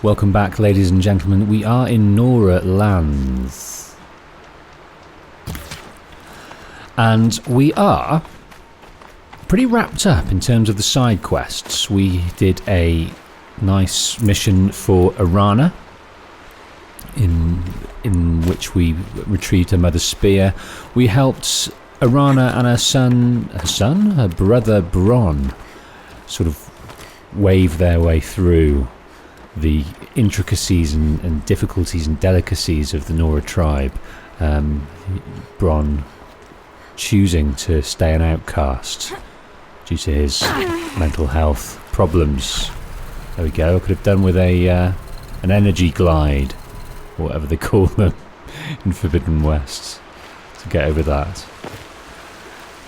Welcome back, ladies and gentlemen. We are in Nora Lands. And we are pretty wrapped up in terms of the side quests. We did a nice mission for Arana, in which we retrieved her mother's spear. We helped Arana and her brother Bronn, sort of wave their way through the intricacies and difficulties and delicacies of the Nora tribe. Bronn choosing to stay an outcast due to his mental health problems. There we go. I could have done with an energy glide, or whatever they call them in Forbidden West, to get over that.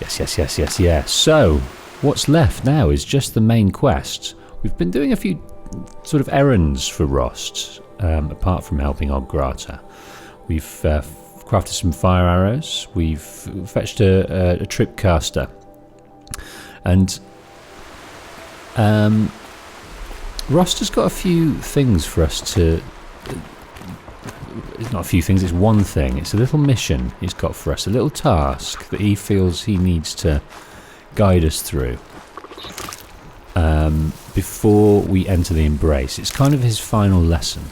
Yes. So, what's left now is just the main quest. We've been doing a few sort of errands for Rost, apart from helping Oggrata. We've crafted some fire arrows. We've fetched a tripcaster, and Rost has got a few things for us to. It's not a few things. It's one thing. It's a little mission he's got for us, a little task that he feels he needs to guide us through. Before we enter the Embrace, it's kind of his final lesson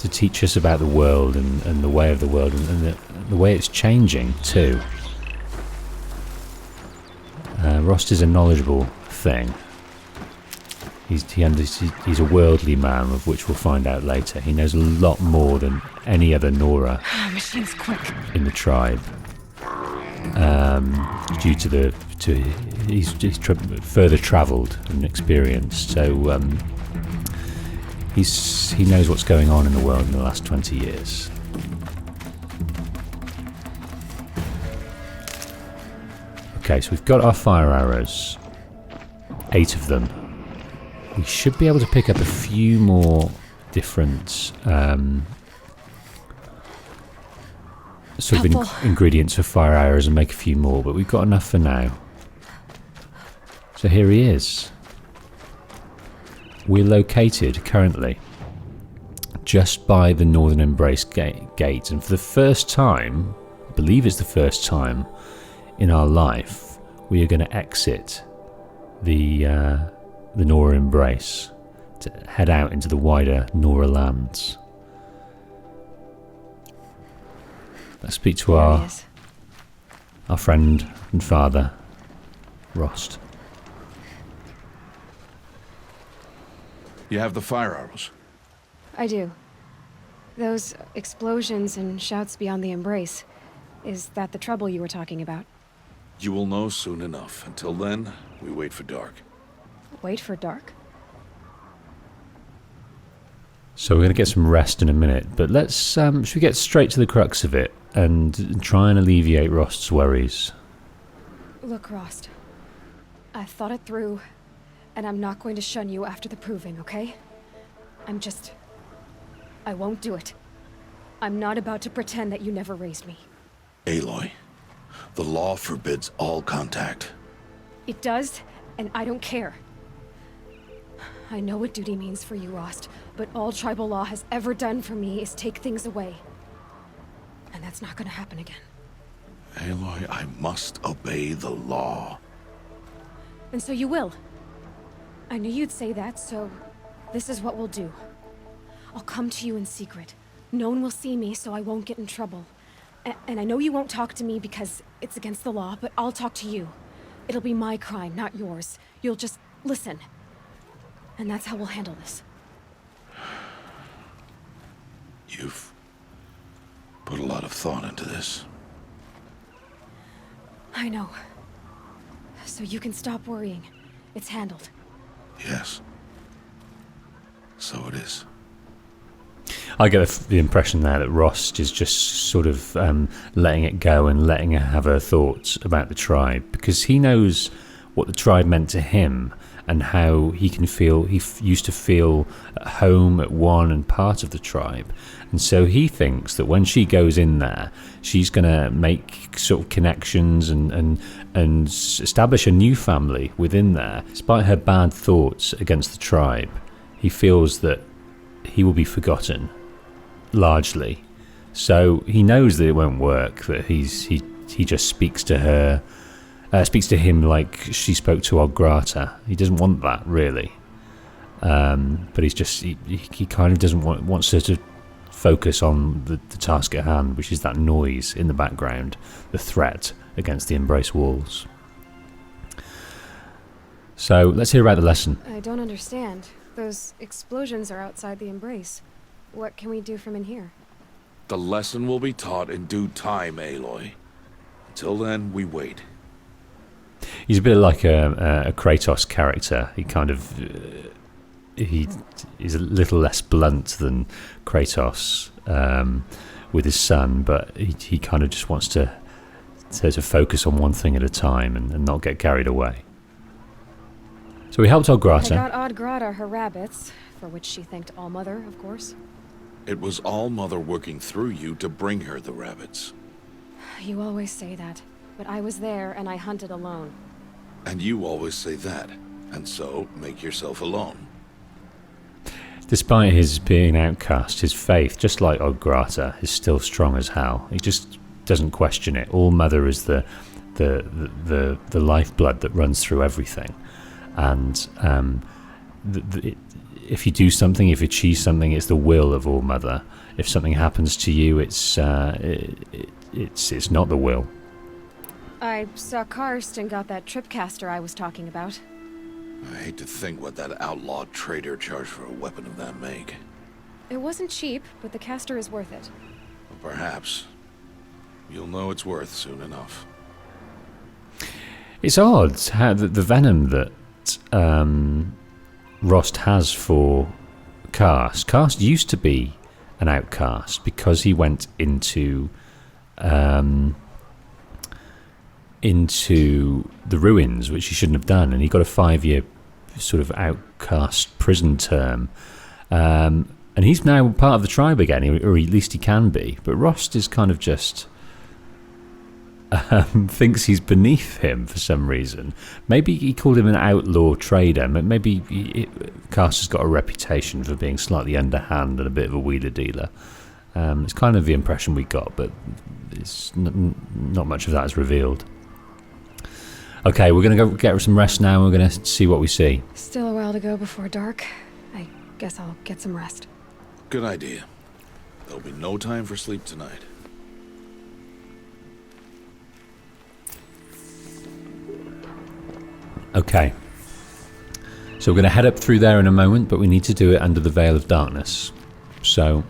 to teach us about the world and the way of the world and the way it's changing too. Rost is a knowledgeable thing. He's a worldly man, of which we'll find out later. He knows a lot more than any other Nora Machine's quick. in the tribe. Due to he's further travelled and experienced, so he knows what's going on in the world in the last 20 years. Okay, so we've got our fire arrows, 8 of them. We should be able to pick up a few more different sort of ingredients for fire arrows and make a few more, but we've got enough for now. So here he is. We're located currently just by the Northern Embrace gate, and for the first time, I believe it's the first time in our life, we are going to exit the Nora Embrace to head out into the wider Nora lands. Let's speak to our friend and father, Rost. You have the fire arrows? I do. Those explosions and shouts beyond the Embrace. Is that the trouble you were talking about? You will know soon enough. Until then, we wait for dark. Wait for dark? So we're going to get some rest in a minute, but let's should we get straight to the crux of it and try and alleviate Rost's worries? Look, Rost. I've thought it through, and I'm not going to shun you after the proving, okay? I won't do it. I'm not about to pretend that you never raised me. Aloy, the law forbids all contact. It does, and I don't care. I know what duty means for you, Rost, but all tribal law has ever done for me is take things away. And that's not gonna happen again. Aloy, I must obey the law. And so you will. I knew you'd say that, so this is what we'll do. I'll come to you in secret. No one will see me, so I won't get in trouble. And I know you won't talk to me because it's against the law, but I'll talk to you. It'll be my crime, not yours. You'll just listen. And that's how we'll handle this. You've put a lot of thought into this. I know. So you can stop worrying. It's handled. Yes. So it is. I get the impression there that Rost is just sort of letting it go and letting her have her thoughts about the tribe, because he knows what the tribe meant to him, and how he can feel, used to feel at home at one and part of the tribe. And so he thinks that when she goes in there, she's going to make sort of connections and establish a new family within there. Despite her bad thoughts against the tribe, he feels that he will be forgotten, largely. So he knows that it won't work, that he just speaks to her, speaks to him like she spoke to Ograta. He doesn't want that, really. But he's just, he kind of doesn't wants her to focus on the task at hand, which is that noise in the background, the threat against the Embrace walls. So let's hear about the lesson. I don't understand. Those explosions are outside the Embrace. What can we do from in here? The lesson will be taught in due time, Aloy. Until then, we wait. He's a bit like a Kratos character. He kind of he's a little less blunt than Kratos with his son, but he kind of just wants to focus on one thing at a time and not get carried away. So we helped Ograta. I got Ograta her rabbits, for which she thanked Allmother, of course. It was Allmother working through you to bring her the rabbits. You always say that, but I was there and I hunted alone. And you always say that, and so make yourself alone. Despite his being outcast, his faith, just like Ograta, is still strong as hell. He just doesn't question it. Allmother is the lifeblood that runs through everything. And if you do something, if you achieve something, it's the will of Allmother. If something happens to you, it's not the will. I saw Karst and got that tripcaster I was talking about. I hate to think what that outlaw trader charged for a weapon of that make. It wasn't cheap, but the caster is worth it. Well, perhaps. You'll know it's worth soon enough. It's odd how the venom that Rost has for Karst. Karst used to be an outcast because he went into the ruins, which he shouldn't have done, and he got a 5-year sort of outcast prison term. And he's now part of the tribe again, or at least he can be. But Rost is kind of just thinks he's beneath him for some reason. Maybe he called him an outlaw trader. Maybe Karst has got a reputation for being slightly underhand and a bit of a wheeler dealer. It's kind of the impression we got, but it's not much of that is revealed. Okay, we're going to go get some rest now. We're going to see what we see. Still a while to go before dark. I guess I'll get some rest. Good idea. There'll be no time for sleep tonight. Okay. So we're going to head up through there in a moment, but we need to do it under the veil of darkness. So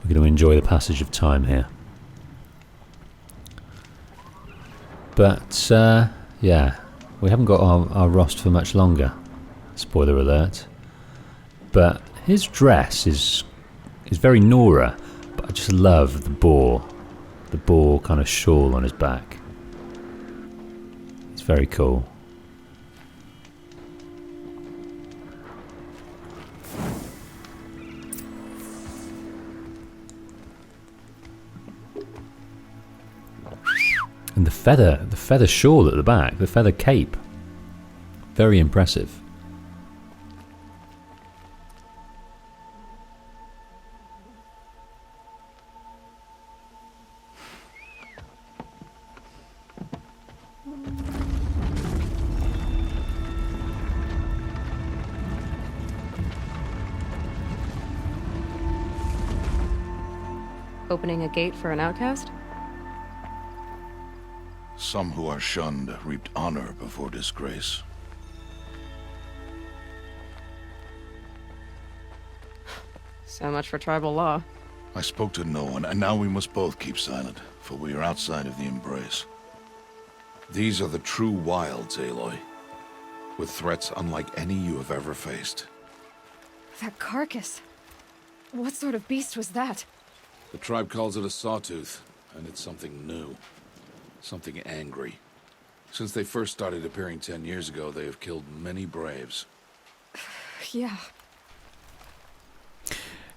we're going to enjoy the passage of time here. But, yeah, we haven't got our Rost for much longer. Spoiler alert. But his dress is very Nora, but I just love the boar kind of shawl on his back. It's very cool. And the feather shawl at the back, the feather cape. Very impressive. Opening a gate for an outcast? Some who are shunned reaped honor before disgrace. So much for tribal law. I spoke to no one, and now we must both keep silent, for we are outside of the Embrace. These are the true wilds, Aloy, with threats unlike any you have ever faced. That carcass. What sort of beast was that? The tribe calls it a sawtooth, and it's something new. Something angry. Since they first started appearing 10 years ago, they have killed many braves. Yeah.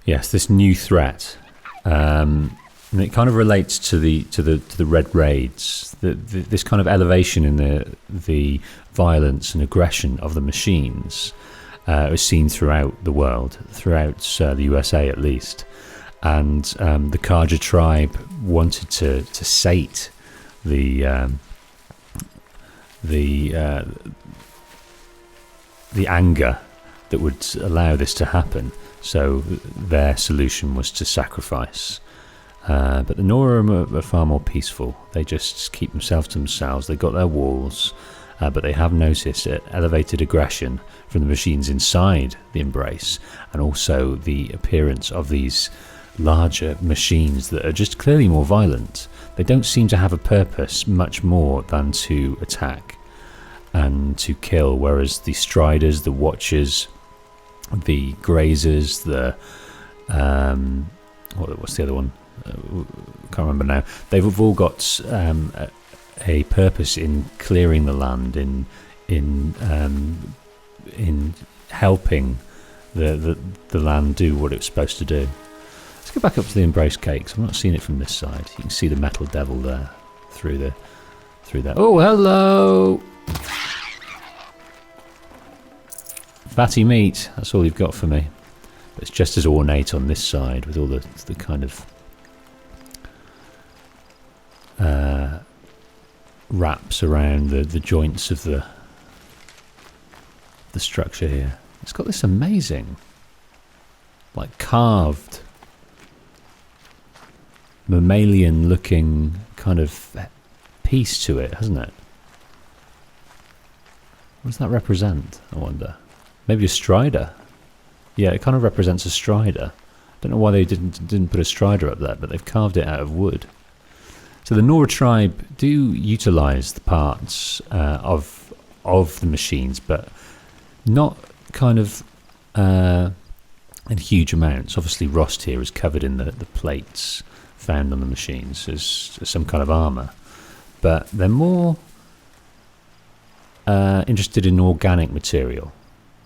Yes, this new threat. And it kind of relates to the Red Raids. This kind of elevation in the violence and aggression of the machines is seen throughout the world, throughout the USA at least. And the Kaja tribe wanted to sate the anger that would allow this to happen. So their solution was to sacrifice. But the Nora are far more peaceful. They just keep themselves to themselves. They've got their walls, but they have noticed elevated aggression from the machines inside the Embrace, and also the appearance of these larger machines that are just clearly more violent. They don't seem to have a purpose much more than to attack and to kill, whereas the Striders, the Watchers, the Grazers, the what's the other one? Can't remember now. They've all got a purpose in clearing the land, in helping the land do what it's supposed to do. Let's go back up to the Embrace Cakes. I'm not seeing it from this side. You can see the metal devil there through there. Oh, hello! Fatty meat. That's all you've got for me. But it's just as ornate on this side with all the kind of wraps around the joints of the structure here. It's got this amazing, like, carved mammalian looking kind of piece to it, hasn't it? What does that represent, I wonder? Maybe a strider. Yeah, it kind of represents a strider. Don't know why they didn't put a strider up there, but they've carved it out of wood. So the Nora tribe do utilise the parts of the machines, but not kind of in huge amounts. Obviously, Rost here is covered in the plates found on the machines as some kind of armour, but they're more interested in organic material,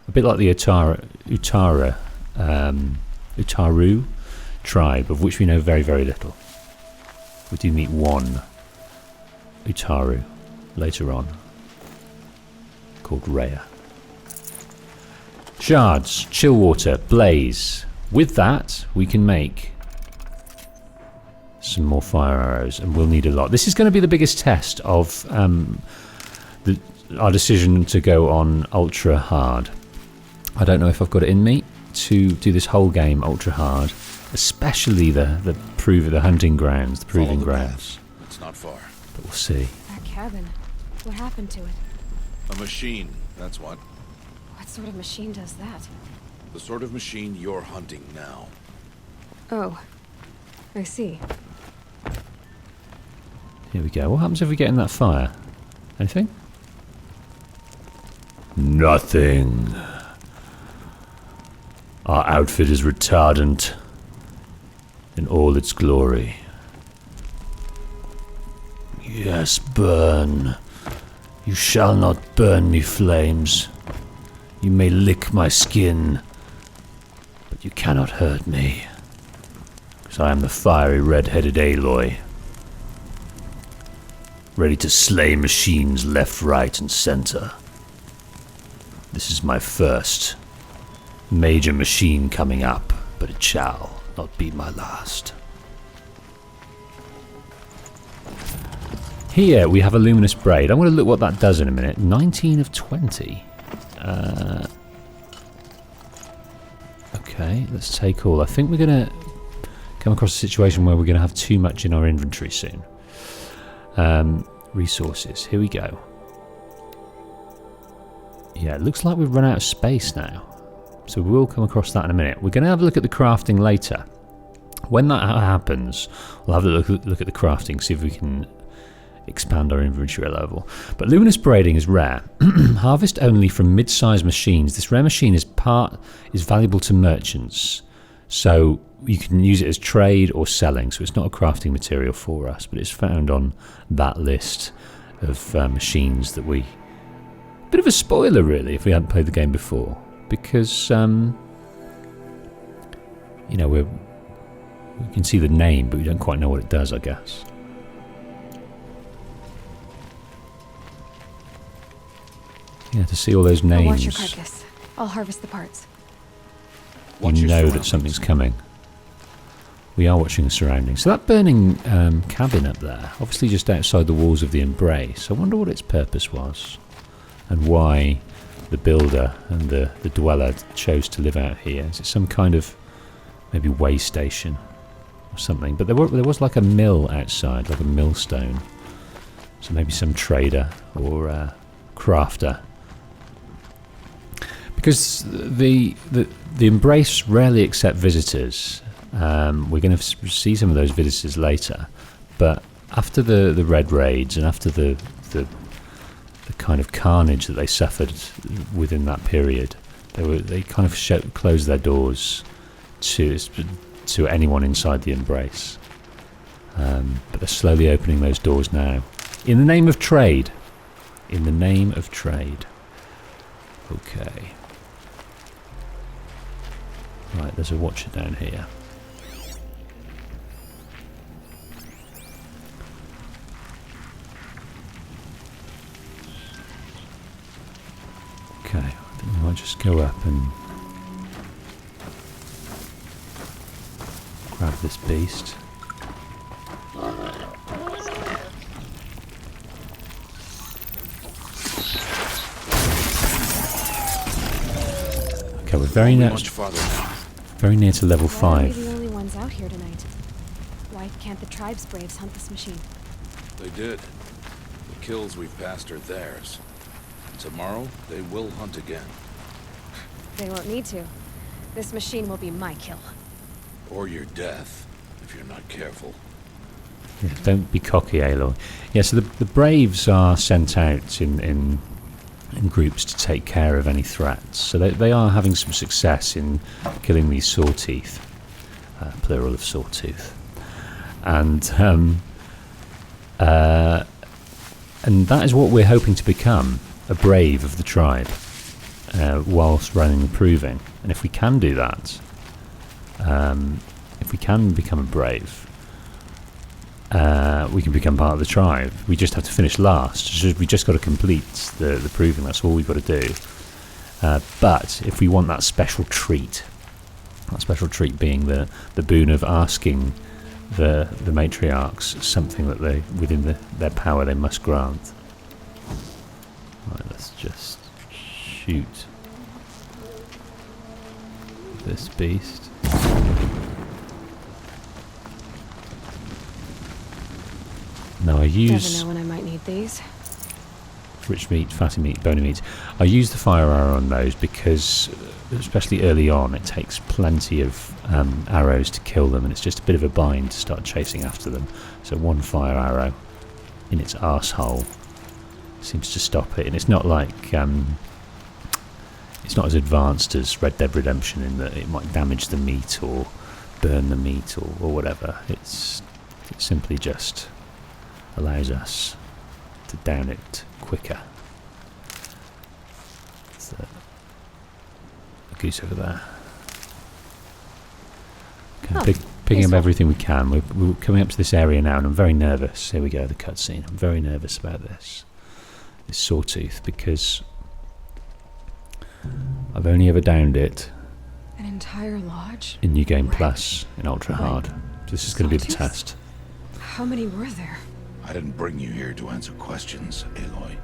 a bit like the Utaru tribe, of which we know very, very little. We do meet one Utaru later on, called Rhea. Shards, chill water, blaze. With that, we can make some more fire arrows, and we'll need a lot. This is going to be the biggest test of our decision to go on ultra hard. I don't know if I've got it in me to do this whole game ultra hard, especially the hunting grounds, the proving grounds. It's not far. But we'll see. That cabin. What happened to it? A machine, that's what. What sort of machine does that? The sort of machine you're hunting now. Oh, I see. Here we go. What happens if we get in that fire? Anything? Nothing. Our outfit is retardant in all its glory. Yes, burn. You shall not burn me, flames. You may lick my skin, but you cannot hurt me, because I am the fiery red-headed Aloy, ready to slay machines left, right, and center. This is my first major machine coming up, but it shall not be my last. Here we have a luminous braid. I'm going to look what that does in a minute. 19 of 20. Okay, let's take all. I think we're going to come across a situation where we're going to have too much in our inventory soon. Resources. Here we go. Yeah, it looks like we've run out of space now. So we will come across that in a minute. We're going to have a look at the crafting later. When that happens, we'll have a look at the crafting, see if we can expand our inventory level. But luminous braiding is rare. Harvest only from mid-sized machines. This rare machine is valuable to merchants, so you can use it as trade or selling. So it's not a crafting material for us, but it's found on that list machines that we... Bit of a spoiler, really, if we hadn't played the game before, because you know, we can see the name, but we don't quite know what it does, I guess. Yeah, to see all those I'll watch names, your carcass. I'll harvest the parts. Watch you your know that surroundings. something's coming. We are watching the surroundings. So that burning cabin up there, obviously just outside the walls of the Embrace, I wonder what its purpose was, and why the builder and the dweller chose to live out here. Is it some kind of maybe way station or something? But there was like a mill outside, like a millstone. So maybe some trader or crafter. Because the Embrace rarely accept visitors. We're going to see some of those visitors later, but after the Red Raids and after the kind of carnage that they suffered within that period, they kind of closed their doors to anyone inside the Embrace. But they're slowly opening those doors now, in the name of trade. In the name of trade. Okay. Right, there's a watcher down here. Okay, I think we might just go up and grab this beast. Okay, we're very near. Much farther now. Very near to level Why are we 5. the only ones out here tonight? Why can't the tribe's braves hunt this machine? They did. The kills we've passed are theirs. Tomorrow, they will hunt again. They won't need to. This machine will be my kill. Or your death, if you're not careful. Yeah, don't be cocky, Aloy. Yeah, so the Braves are sent out in groups to take care of any threats. So they are having some success in killing these sawteeth, plural of sawtooth, and that is what we're hoping to become, a brave of the tribe, whilst running and proving. And if we can do that, if we can become a brave, we can become part of the tribe. We just have to finish last. We just got to complete the proving. That's all we've got to do. But if we want that special treat being the boon of asking the matriarchs something that they within their power they must grant. Right, let's just shoot this beast. Now I use Never know when I might need these. rich meat, fatty meat, bony meat. I use the fire arrow on those because, especially early on, it takes plenty of arrows to kill them, and it's just a bit of a bind to start chasing after them. So one fire arrow in its arsehole seems to stop it, and it's not like it's not as advanced as Red Dead Redemption in that it might damage the meat or burn the meat or whatever. It simply just allows us to down it quicker. There's a goose over there. Okay, Oh, picking up peaceful. everything we can. We're coming up to this area now, and I'm very nervous. Here we go, the cutscene. I'm very nervous about this sawtooth, because I've only ever downed it An entire lodge? in New Game Right. Plus in Ultra Hard. This is going to be the Sawtooths? test. How many were there? I didn't bring you here to answer questions, Aloy.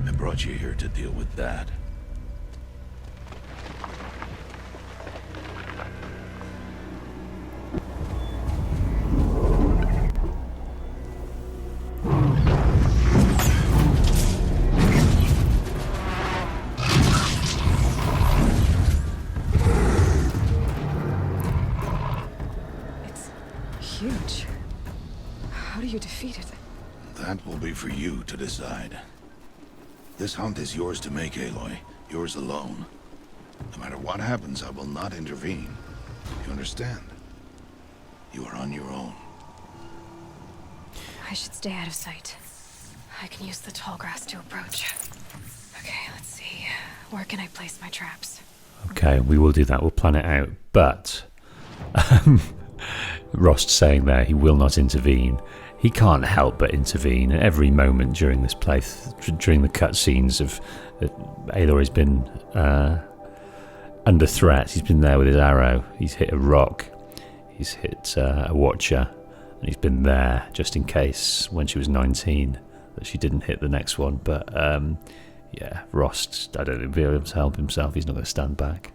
I brought you here to deal with that. It's huge. How do you defeat it? That will be for you to decide. This hunt is yours to make, Aloy. Yours alone. No matter what happens, I will not intervene. You understand? You are on your own. I should stay out of sight. I can use the tall grass to approach. Okay, let's see. Where can I place my traps? Okay, we will do that. We'll plan it out. But Rost saying there he will not intervene. He can't help but intervene at every moment during this during the cutscenes of Aloy has been under threat. He's been there with his arrow. He's hit a rock. He's hit a watcher. And he's been there just in case when she was 19 that she didn't hit the next one. But yeah, Rost, I don't think he'll be able to help himself. He's not going to stand back.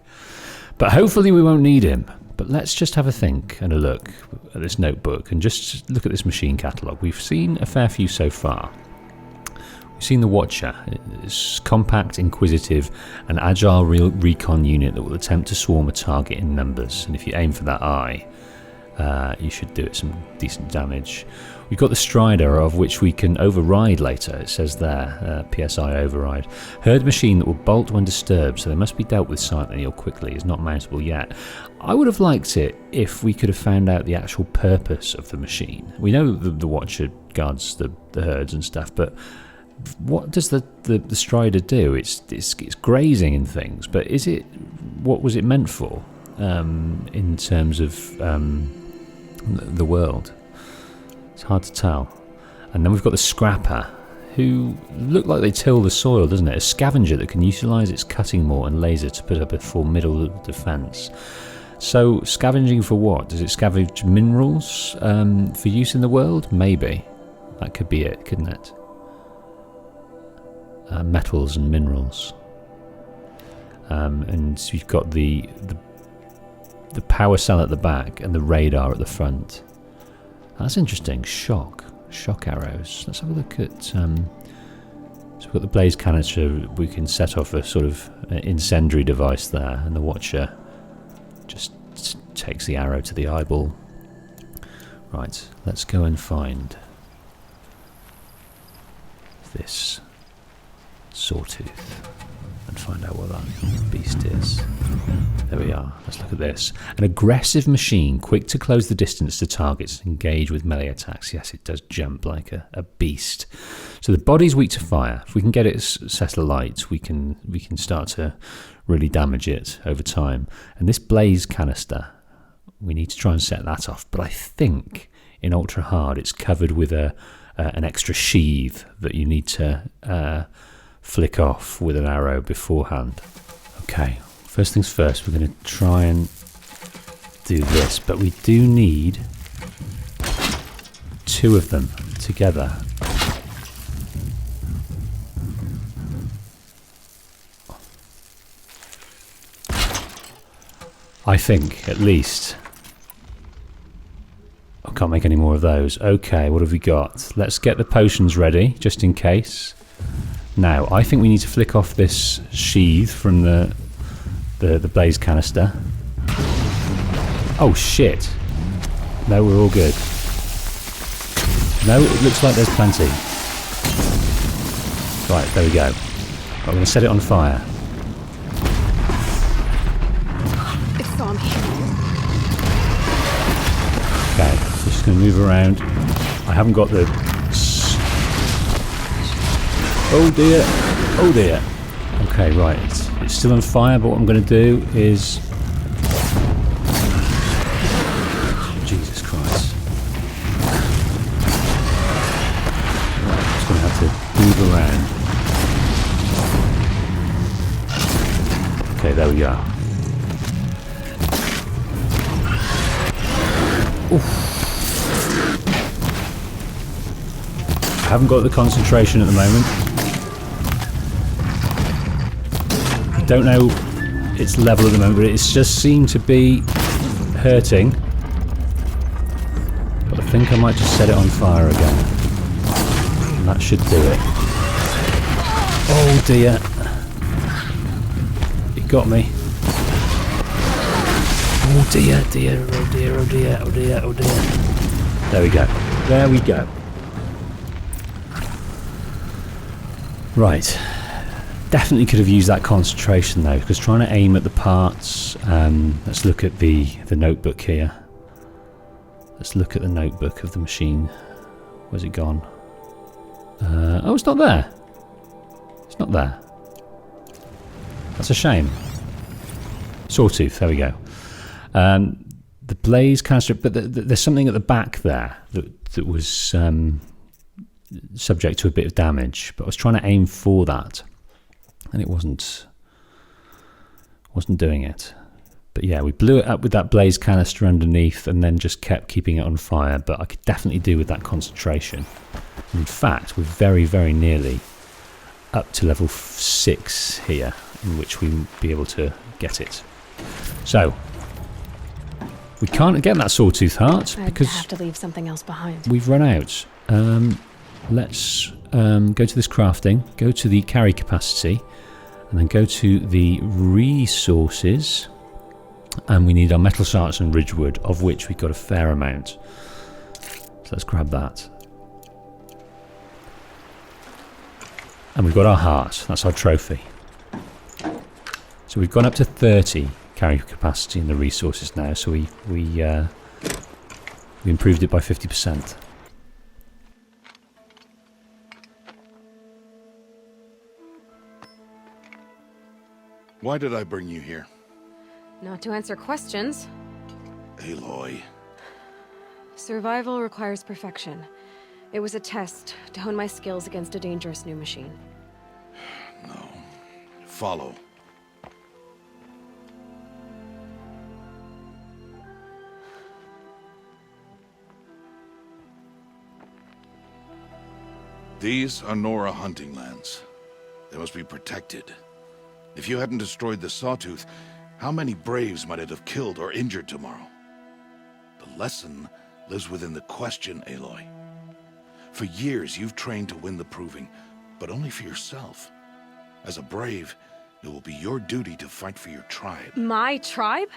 But hopefully we won't need him. But let's just have a think and a look at this notebook and just look at this machine catalogue. We've seen a fair few so far. We've seen the Watcher. It's compact, inquisitive, and agile recon unit that will attempt to swarm a target in numbers. And if you aim for that eye, you should do it some decent damage. We've got the Strider, of which we can override later. It says there, PSI override. Herd machine that will bolt when disturbed, so they must be dealt with silently or quickly. It's not mountable yet. I would have liked it if we could have found out the actual purpose of the machine. We know the Watcher guards the herds and stuff, but what does the Strider do? It's grazing and things, but what was it meant for in terms of the world? It's hard to tell. And then we've got the Scrapper, who look like they till the soil, doesn't it? A scavenger that can utilise its cutting maul and laser to put up a formidable defence. So, scavenging for what? Does it scavenge minerals for use in the world? Maybe. That could be it, couldn't it? Metals and minerals. And you've got the power cell at the back and the radar at the front. That's interesting. Shock arrows. Let's have a look at. So we've got the blaze canister. We can set off a sort of incendiary device there, and the Watcher just takes the arrow to the eyeball. Right. Let's go and find this sawtooth and find out what that beast is. There we are. Let's look at this. An aggressive machine, quick to close the distance to targets and engage with melee attacks. Yes, it does jump like a beast. So the body's weak to fire. If we can get it set alight, we can start to really damage it over time. And this blaze canister, we need to try and set that off. But I think in Ultra Hard, it's covered with an extra sheath that you need to flick off with an arrow beforehand. Okay, first things first, we're going to try and do this, but we do need two of them together. I think, at least. I can't make any more of those. Okay, what have we got? Let's get the potions ready, just in case. Now, I think we need to flick off this sheath from the blaze canister. Oh, shit. No, we're all good. No, it looks like there's plenty. Right, there we go. I'm going to set it on fire. It saw me. Okay, just going to move around. I haven't got the... Oh dear, oh dear. Okay, right, it's still on fire, but what I'm going to do is... Jesus Christ. Right, I'm just going to have to move around. Okay, there we go. Oof. I haven't got the concentration at the moment. I don't know its level at the moment, but it just seemed to be hurting. But I think I might just set it on fire again. And that should do it. Oh dear. It got me. Oh dear, dear, oh dear, oh dear, oh dear, oh dear. There we go. There we go. Right. Definitely could have used that concentration though, because trying to aim at the parts. Let's look at the notebook here. Let's look at the notebook of the machine. Where's it gone? Oh, it's not there. It's not there. That's a shame. Sawtooth, there we go. The blaze canister, but there's something at the back there that was subject to a bit of damage. But I was trying to aim for that, and it wasn't doing it. But yeah, we blew it up with that blaze canister underneath, and then just kept keeping it on fire. But I could definitely do with that concentration. And in fact, we're very, very nearly up to level 6 here, in which we'll be able to get it. So we can't get that sawtooth heart because I have to leave something else behind. we've run out. Let's go to this crafting, go to the carry capacity, and then go to the resources. And we need our metal shards and ridgewood, of which we've got a fair amount. So let's grab that. And we've got our heart. That's our trophy. So we've gone up to 30 carry capacity in the resources now. So we improved it by 50%. Why did I bring you here? Not to answer questions. Aloy. Survival requires perfection. It was a test to hone my skills against a dangerous new machine. No. Follow. These are Nora hunting lands. They must be protected. If you hadn't destroyed the Sawtooth, how many Braves might it have killed or injured tomorrow? The lesson lives within the question, Aloy. For years, you've trained to win the proving, but only for yourself. As a Brave, it will be your duty to fight for your tribe. My tribe?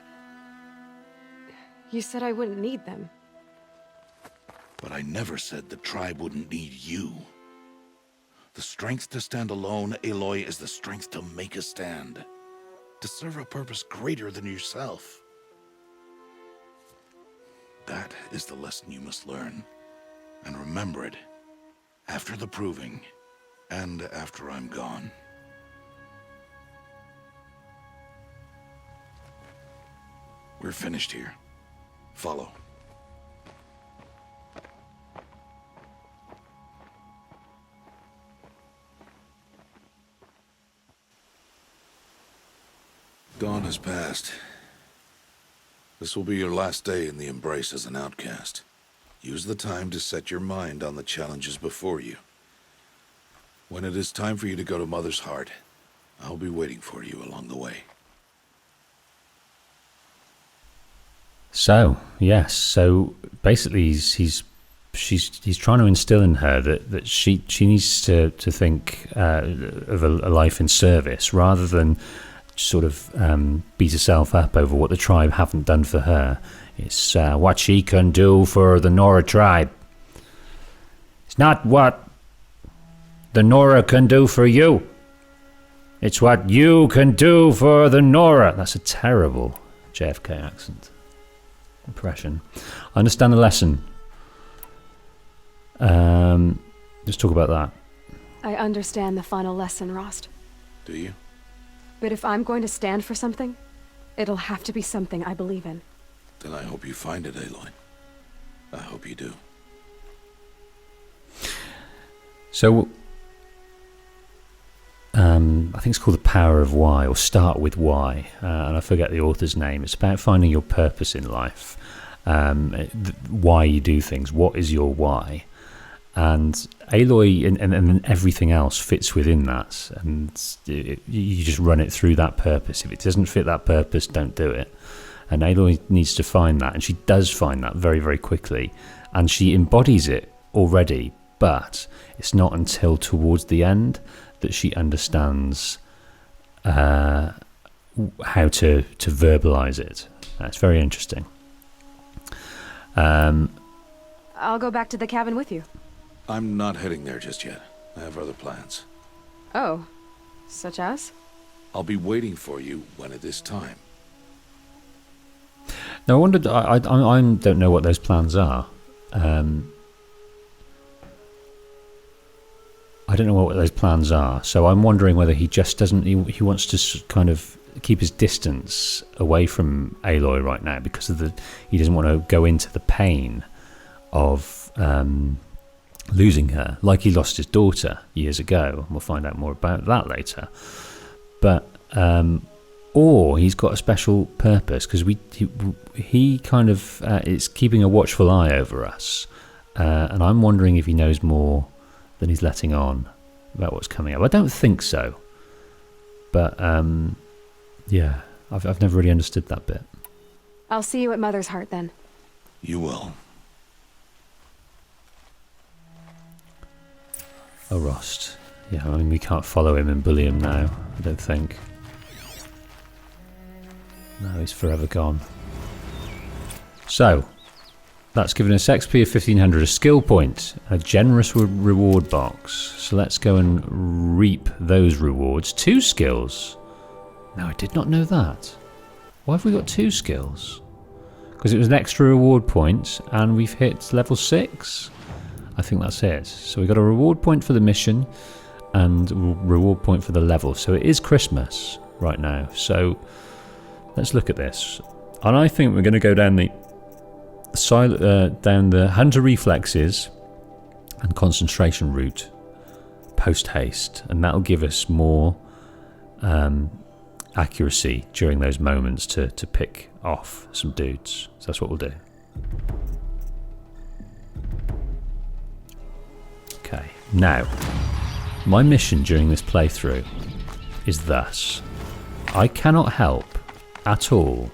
You said I wouldn't need them. But I never said the tribe wouldn't need you. The strength to stand alone, Aloy, is the strength to make a stand. To serve a purpose greater than yourself. That is the lesson you must learn. And remember it. After the proving. And after I'm gone. We're finished here. Follow. Dawn has passed. This will be your last day in the Embrace as an outcast. Use the time to set your mind on the challenges before you. When it is time for you to go to Mother's Heart, I'll be waiting for you along the way. So yes, so basically he's trying to instill in her that she needs to think of a life in service rather than sort of beat herself up over what the tribe haven't done for her. It's what she can do for the Nora tribe. It's not what the Nora can do for you. It's what you can do for the Nora. That's a terrible JFK accent. Impression. I understand the lesson. Let's talk about that. I understand the final lesson, Rost. Do you? But if I'm going to stand for something, it'll have to be something I believe in. Then I hope you find it, Aloy. I hope you do. So, I think it's called The Power of Why, or Start With Why, and I forget the author's name. It's about finding your purpose in life, why you do things, what is your why. And Aloy and everything else fits within that, and you just run it through that purpose. If it doesn't fit that purpose, don't do it. And Aloy needs to find that, and she does find that very, very quickly, and she embodies it already, but it's not until towards the end that she understands how to verbalize it. It's very interesting. I'll go back to the cabin with you. I'm not heading there just yet. I have other plans. Oh, such as? I'll be waiting for you when it is time. Now, I wondered, I don't know what those plans are. I don't know what those plans are. So I'm wondering whether he just doesn't... He wants to kind of keep his distance away from Aloy right now because of he doesn't want to go into the pain of losing her, like he lost his daughter years ago. And we'll find out more about that later. But... or he's got a special purpose because he kind of is keeping a watchful eye over us, and I'm wondering if he knows more than he's letting on about what's coming up. I don't think so, but yeah, I've never really understood that bit. I'll see you at Mother's Heart then. You will. Oh, Rost. Yeah, I mean, we can't follow him and bully him now, I don't think. No, he's forever gone. So, that's given us XP of 1500, a skill point, a generous reward box. So let's go and reap those rewards. 2 skills. No, I did not know that. Why have we got 2 skills? Because it was an extra reward point and we've hit level 6. I think that's it. So we got a reward point for the mission and reward point for the level. So it is Christmas right now. So let's look at this. And I think we're going to go down the hunter reflexes and concentration route post haste, and that'll give us more accuracy during those moments to pick off some dudes. So that's what we'll do. Okay, now my mission during this playthrough is thus. I cannot help at all.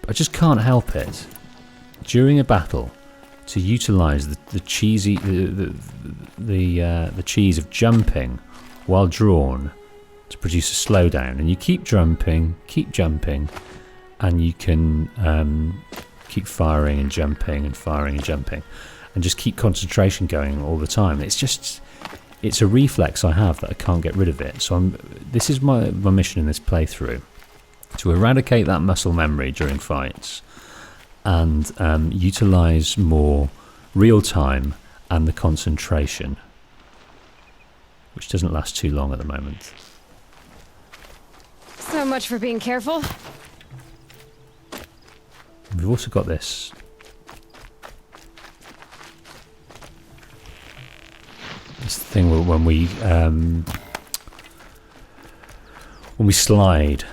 I just can't help it during a battle to utilise the cheese of jumping while drawn to produce a slowdown. And you keep jumping, and you can keep firing and jumping and firing and jumping, and just keep concentration going all the time. It's a reflex I have that I can't get rid of it. So this is my mission in this playthrough, to eradicate that muscle memory during fights and utilise more real time and the concentration, which doesn't last too long at the moment. So much for being careful. We've also got this thing when we slide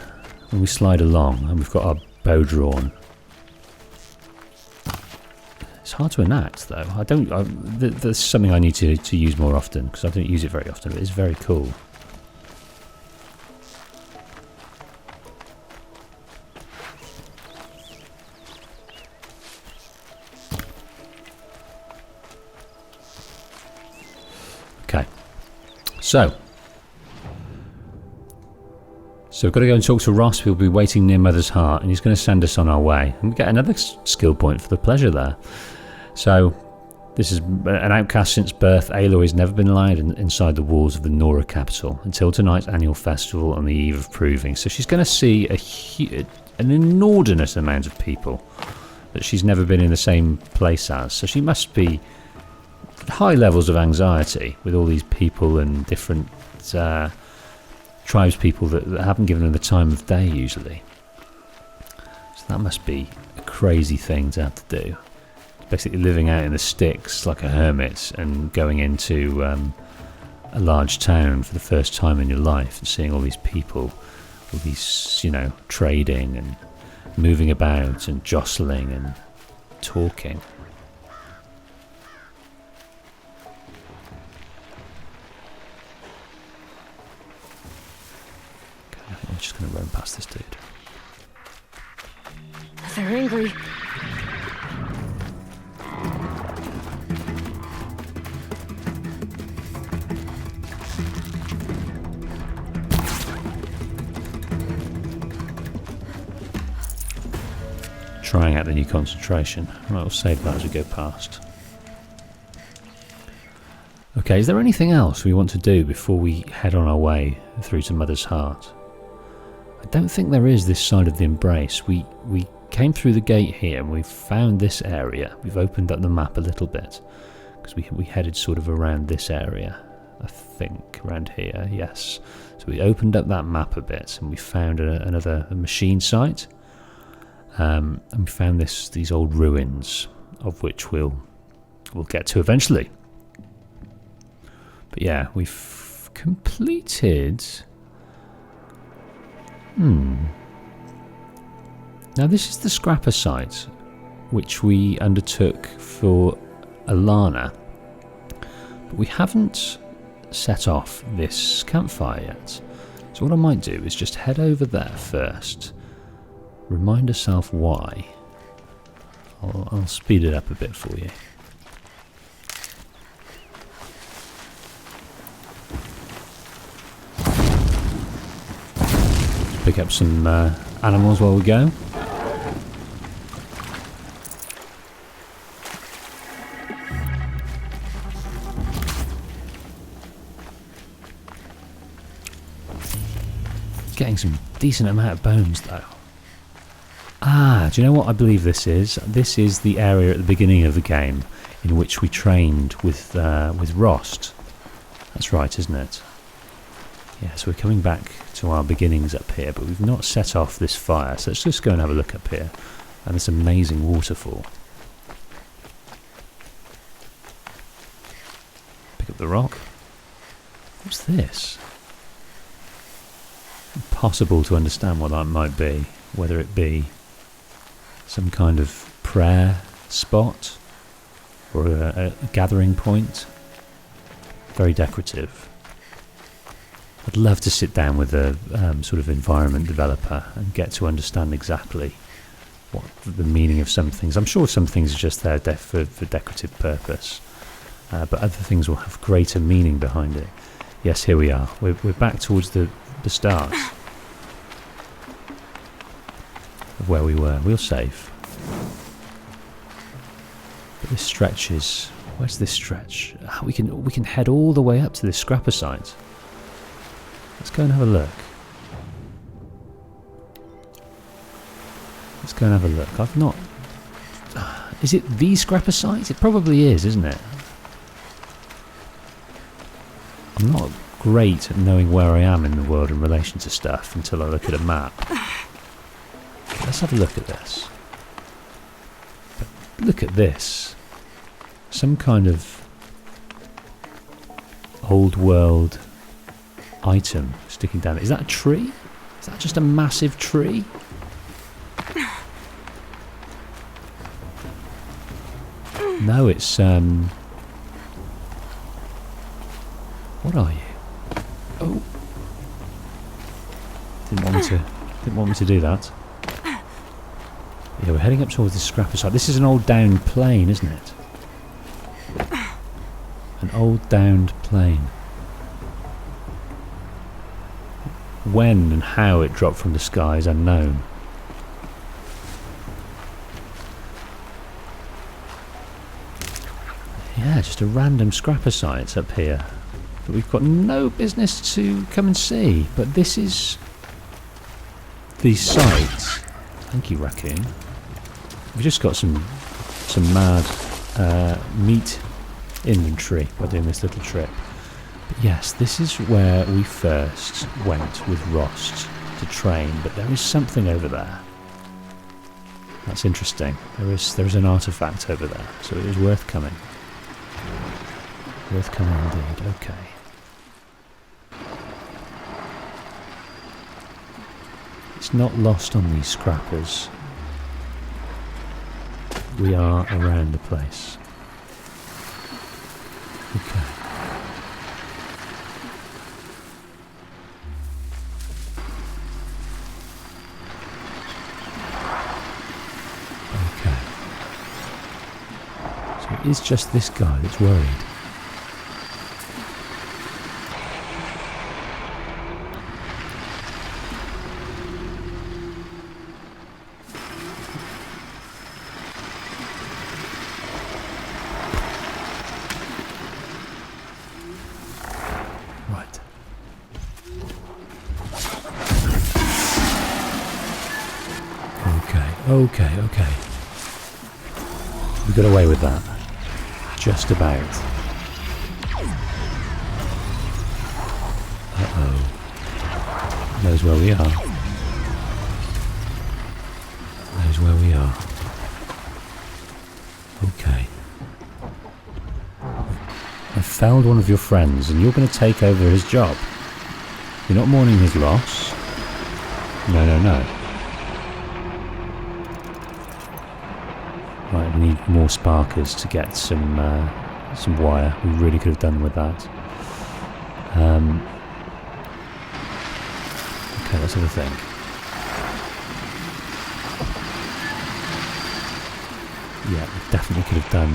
along and we've got our bow drawn. It's hard to enact though. That's something I need to use more often because I don't use it very often, but it's very cool. Okay, so we've got to go and talk to Ross, who'll be waiting near Mother's Heart, and he's going to send us on our way. And we get another skill point for the pleasure there. So, this is an outcast since birth. Aloy has never been allowed inside the walls of the Nora capital until tonight's annual festival on the eve of proving. So she's going to see an inordinate amount of people that she's never been in the same place as. So she must be high levels of anxiety with all these people and different tribes people that haven't given her the time of day usually. So that must be a crazy thing to have to do. Basically living out in the sticks like a hermit and going into a large town for the first time in your life and seeing all these people, all these, trading and moving about and jostling and talking. I'm just going to run past this dude. They're angry. Trying out the new concentration. Right, we'll save that as we go past. Okay, is there anything else we want to do before we head on our way through to Mother's Heart? I don't think there is this side of the Embrace. We came through the gate here and we've found this area. We've opened up the map a little bit because because we headed sort of around this area, I think, around here, yes. So we opened up that map a bit and we found another machine site, and we found these old ruins, of which we'll get to eventually. But yeah, we've completed... Now this is the scrapper site, which we undertook for Alana, but we haven't set off this campfire yet. So what I might do is just head over there first, remind ourselves why. I'll speed it up a bit for you. Pick up some animals while we go. Getting some decent amount of bones though. Ah, do you know what I believe this is? This is the area at the beginning of the game in which we trained with Rost. That's right, isn't it? Yeah, so we're coming back to our beginnings up here, but we've not set off this fire, so let's just go and have a look up here. And this amazing waterfall. Pick up the rock. What's this? Impossible to understand what that might be, whether it be some kind of prayer spot or a gathering point. Very decorative. I'd love to sit down with a sort of environment developer and get to understand exactly what the meaning of some things. I'm sure some things are just there for decorative purpose, but other things will have greater meaning behind it. Yes, here we are. We're back towards the start of where we were. We'll save. But this stretch is... Where's this stretch? We can head all the way up to this scrapper site. Let's go and have a look. Let's go and have a look. I've not... Is it the scrapper site? It probably is, isn't it? I'm not great at knowing where I am in the world in relation to stuff until I look at a map. Let's have a look at this. But look at this. Some kind of old world item sticking down. Is that a tree? Is that just a massive tree? No, it's what are you? Oh, didn't want me to do that. Yeah, we're heading up towards the scrapper site. This is an old downed plane, isn't it? An old downed plane. When and how it dropped from the sky is unknown. Yeah, just a random scrapper site up here that we've got no business to come and see. But this is the site. Thank you, raccoon. We've just got some mad meat inventory by doing this little trip. But yes, this is where we first went with Rost to train, but there is something over there. That's interesting. There is an artifact over there, so it is worth coming. Worth coming indeed. Okay. It's not lost on these scrappers. We are around the place. Okay. Okay. So it is just this guy that's worried. Okay. We got away with that. Just about. Uh-oh. Knows where we are. Knows where we are. Okay. I felled one of your friends and you're going to take over his job. You're not mourning his loss. No, no, no. Right, we need more sparkers to get some wire. We really could have done with that. Okay, let's have a think. Yeah, we definitely could have done.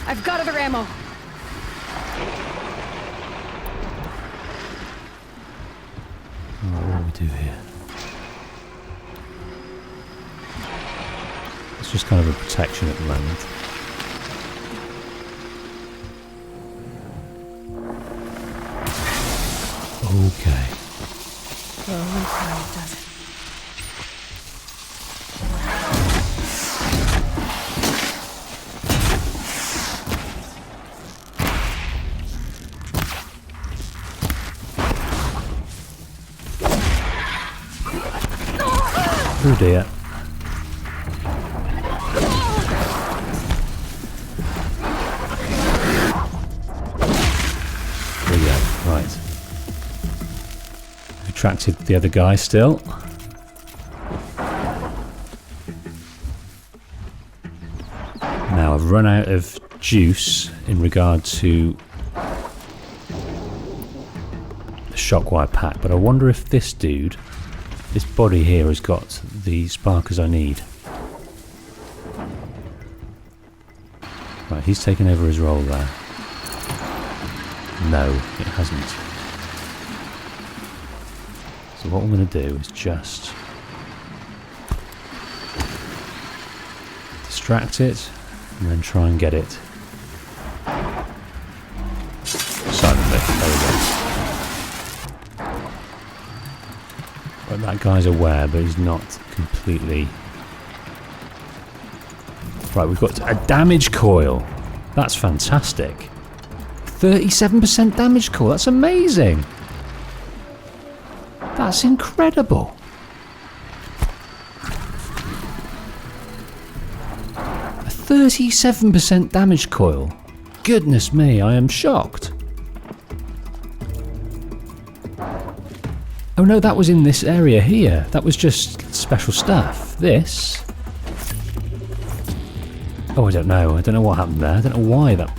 I've got other ammo. Alright, what do we do here? It's just kind of a protection at the moment. Okay. Oh, it does it. Oh dear. There we go, right. Attracted the other guy still. Now I've run out of juice in regard to the shockwire pack, but I wonder if this dude, this body here, has got the sparkers I need. Right, he's taken over his role there. No, it hasn't. So what I'm going to do is just distract it and then try and get it silently. There we go. But that guy's aware, but he's not completely... Right, we've got a damage coil. That's fantastic. 37% damage coil. That's amazing. That's incredible. A 37% damage coil. Goodness me, I am shocked. Oh no, that was in this area here. That was just special stuff. This... Oh, I don't know. I don't know what happened there. I don't know why that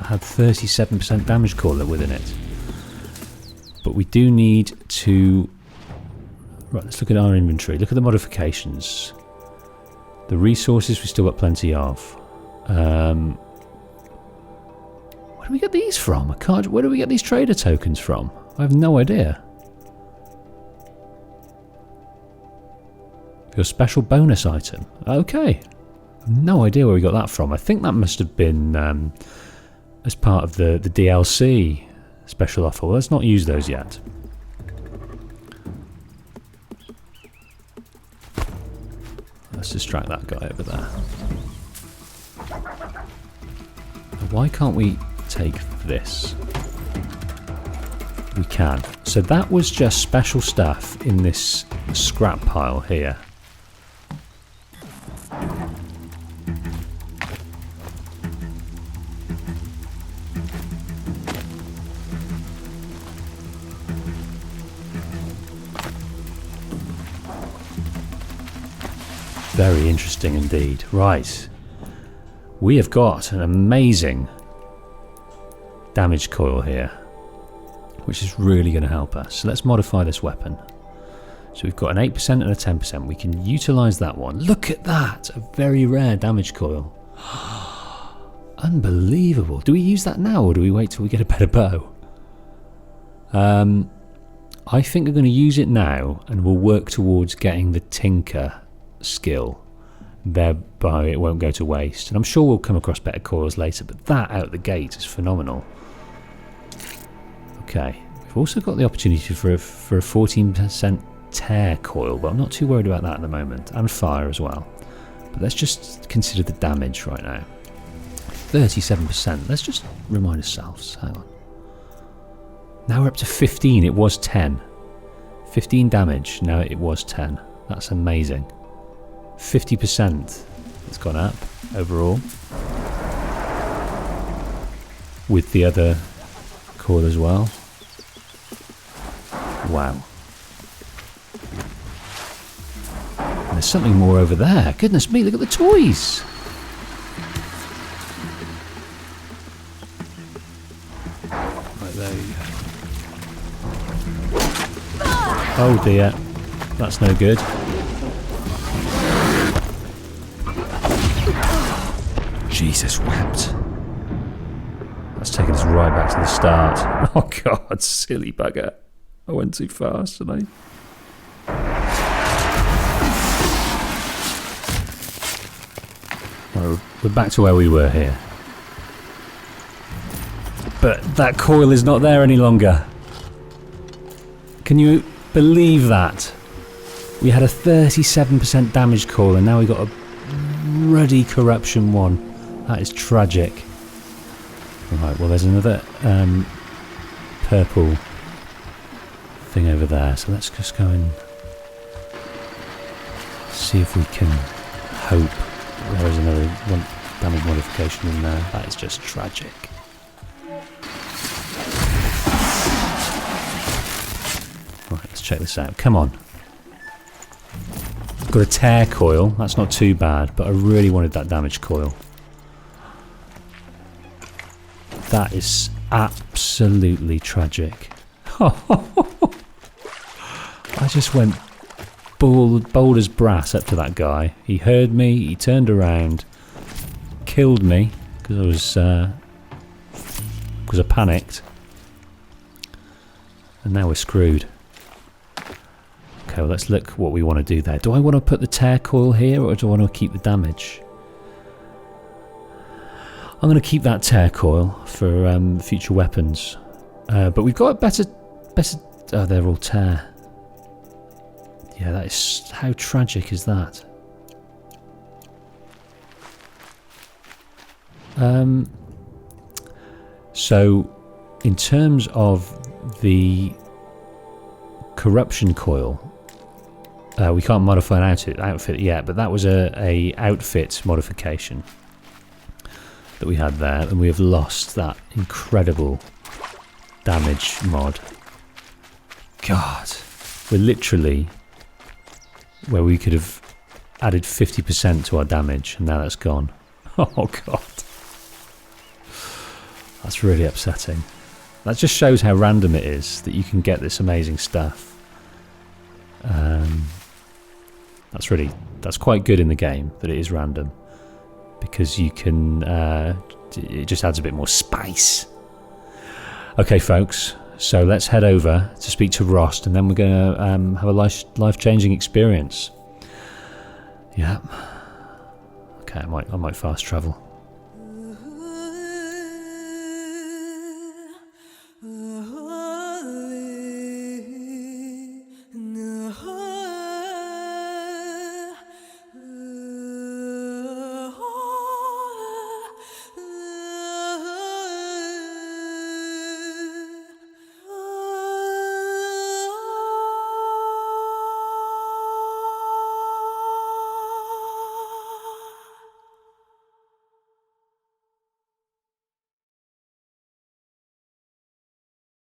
had 37% damage coil within it. But we do need to... Right, let's look at our inventory. Look at the modifications. The resources we still got plenty of. Where do we get these from? I can't... Where do we get these trader tokens from? I have no idea. Your special bonus item. Okay. No idea where we got that from. I think that must have been as part of the DLC special offer. Well, let's not use those yet. Let's distract that guy over there. Why can't we take this? We can. So that was just special stuff in this scrap pile here. Very interesting indeed. Right. We have got an amazing damage coil here, which is really going to help us. So let's modify this weapon. So we've got an 8% and a 10%. We can utilise that one. Look at that! A very rare damage coil. Unbelievable. Do we use that now or do we wait till we get a better bow? I think we're going to use it now and we'll work towards getting the Tinker skill, thereby it won't go to waste. And I'm sure we'll come across better coils later, but that out the gate is phenomenal. Okay, we've also got the opportunity for a 14% tear coil, but I'm not too worried about that at the moment, and fire as well. But let's just consider the damage right now. 37%. Let's just remind ourselves. Hang on. Now we're up to 15. It was 10. 15 damage. Now it was 10. That's amazing. 50%. It's gone up overall. With the other coil as well. Wow. And there's something more over there. Goodness me, look at the toys. Right there you go. Oh dear. That's no good. Jesus wept. That's taken us right back to the start. Oh god, silly bugger. I went too fast, didn't I? Well, we're back to where we were here. But that coil is not there any longer. Can you believe that? We had a 37% damage coil and now we got a ruddy corruption one. That is tragic. Right, well there's another purple thing over there, so let's just go and see if we can hope there is another one damage modification in there. That is just tragic. Right, let's check this out. Come on. Got a tear coil, that's not too bad, but I really wanted that damage coil. That is absolutely tragic. I just went bold as brass up to that guy. He heard me, he turned around, killed me because I panicked. And now we're screwed. Okay, well, let's look what we want to do there. Do I want to put the tear coil here or do I want to keep the damage? I'm going to keep that tear coil for future weapons. But we've got a better... Oh, they're all tear. Yeah, that is... How tragic is that? So, in terms of the corruption coil, we can't modify an outfit yet, but that was a outfit modification that we had there, and we have lost that incredible damage mod. God, we're literally where we could have added 50% to our damage, and now that's gone. Oh god, that's really upsetting. That just shows how random it is that you can get this amazing stuff. That's quite good in the game that it is random, because you can it just adds a bit more spice. Okay folks, so let's head over to speak to Rost, and then we're going to have a life-changing experience. Yeah. Okay, I might fast travel.